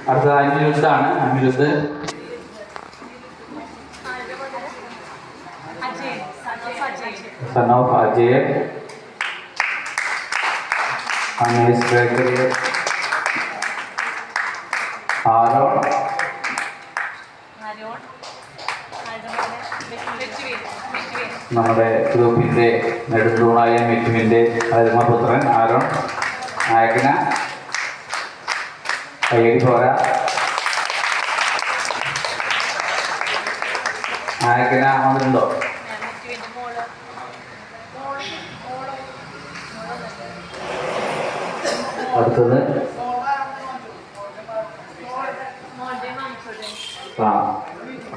അടുത്തത് അനിരുദ്ധാണ്. Anirudh son of Ajay, Anish Bakery, Aaron, നമ്മുടെ ഗ്രൂപ്പിൻ്റെ നെടുന്തൂണായ മിറ്റുവിൻ്റെ ധർമ്മപുത്രൻ ആരോൺ, നായകന കയ്യടി പോരാ, നായകന വന്നിട്ടുണ്ടോ? അടുത്തത്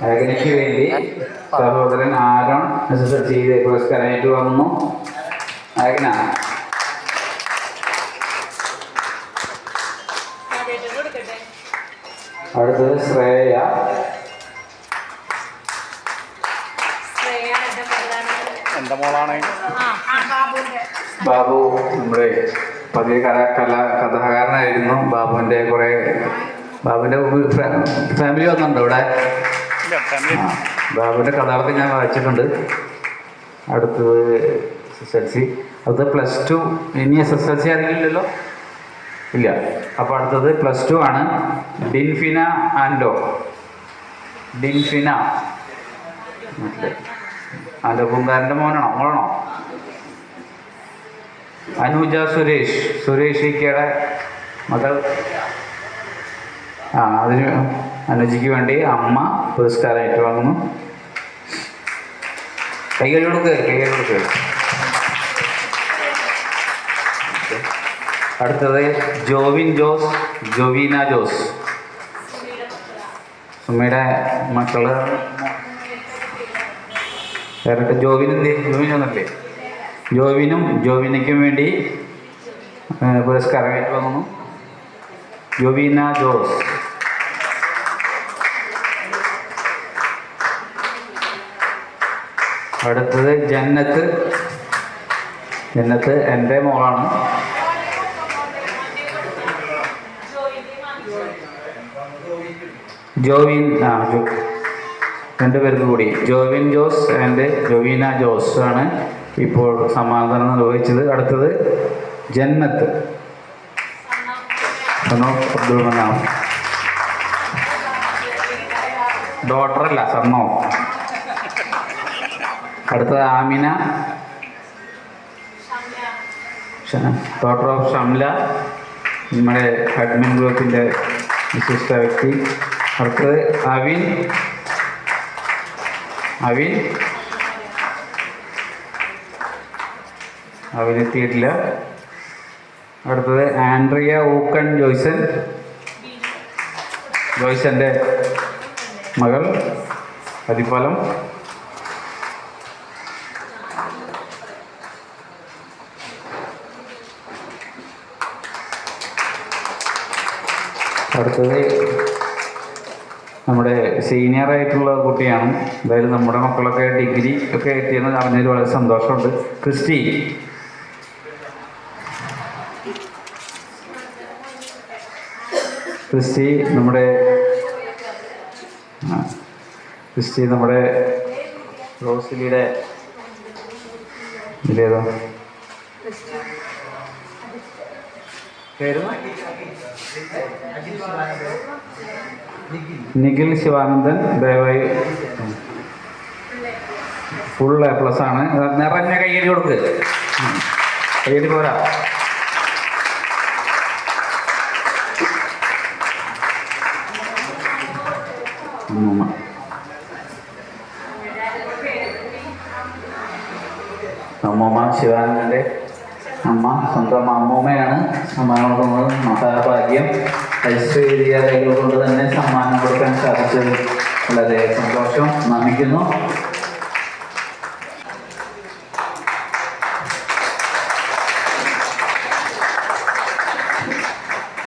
നായകനയ്ക്ക് വേണ്ടി സഹോദരൻ ആരോൺ SSLC പുരസ്കാരമായിട്ട് വന്നു. നായകനാ അടുത്തത് ശ്രേയ. എൻ്റെ മോളാണ് ബാബു. നമ്മുടെ പതിയെ കഥാകാരനായിരുന്നു. ബാബുവിൻ്റെ ഫാമിലി വന്നിട്ടുണ്ടോ ഇവിടെ? ബാബുവിൻ്റെ കഥകളൊക്കെ ഞാൻ വായിച്ചിട്ടുണ്ട്. അടുത്തത് SSLC. അത് +2. ഇനി SSLC ആരെങ്കിലുമില്ലല്ലോ? ഇല്ല. അപ്പോൾ അടുത്തത് +2 ആണ്. ഡിൻഫിന ആൻഡോ. ഡിൻഫിന ആൻഡോ പൂങ്കാരൻ്റെ മോളാണോ? അനുജ സുരേഷ് ഇക്കയുടെ മകൾ. അതിന് അനുജയ്ക്ക് വേണ്ടി അമ്മ പുരസ്കാരമായിട്ട് വാങ്ങുന്നു. കൈകൾ കൊടുക്കുക. അടുത്തത് ജോവീന ജോസ്. സുമയുടെ മക്കള് വേറെ ജോവിൻ വന്നില്ലേ? ജോവിനയ്ക്കും വേണ്ടി പുരസ്കാരമായിട്ട് വാങ്ങുന്നു. ജോവീന ജോസ്. അടുത്തത് ജന്നത്ത് എൻ്റെ മോളാണ്. ജോവിൻ രണ്ടുപേർക്ക് കൂടി ജോവിൻ ജോസ് ആൻഡ് ജോവീന ജോസ് ആണ് ഇപ്പോൾ സമ്മാനദാനം നിർവഹിച്ചത്. അടുത്തത് ജന്നത്ത് അബ്ദുൾ മനാം. ഡോട്ടറല്ല, സണ്ണോ. അടുത്തത് ആമിന, ഡോട്ടർ ഓഫ് ഷംല, നമ്മുടെ അഡ്മിൻ ഗ്രൂപ്പിൻ്റെ വിശിഷ്ട വ്യക്തി. അടുത്തത് അവിൻ എത്തിയിട്ടില്ല. അടുത്തത് ആൻഡ്രിയ ഊക്കൺ ജോയ്സൻ്റെ മകൾ അതിഫലം. അടുത്തത് നമ്മുടെ സീനിയറായിട്ടുള്ള കുട്ടിയാണ്. എന്തായാലും നമ്മുടെ മക്കളൊക്കെ ഡിഗ്രി ഒക്കെ എത്തിയെന്ന് അറിഞ്ഞതിൽ വളരെ സന്തോഷമുണ്ട്. ക്രിസ്റ്റി നമ്മുടെ റോസിലിയുടെ ഇതിലേതോ പേര്? നിഖിൽ ശിവാനന്ദൻ. ദയവായി ഫുൾ A+ ആണ്. നിറഞ്ഞ കയ്യടി കൊടുക്ക്. കയ്യടി പോരാ. അമ്മൂമ്മ ശിവാനന്ദൻ്റെ അമ്മ, സ്വന്തം അമ്മൂമ്മയാണ് സമ്മാനം കൊടുക്കുന്നത്. മഹാഭാഗ്യം. ഐശ്വര്യ കൈകൾ കൊണ്ട് തന്നെ സമ്മാനം കൊടുക്കാൻ സാധിച്ചത് വളരെ സന്തോഷം. നമിക്കുന്നു.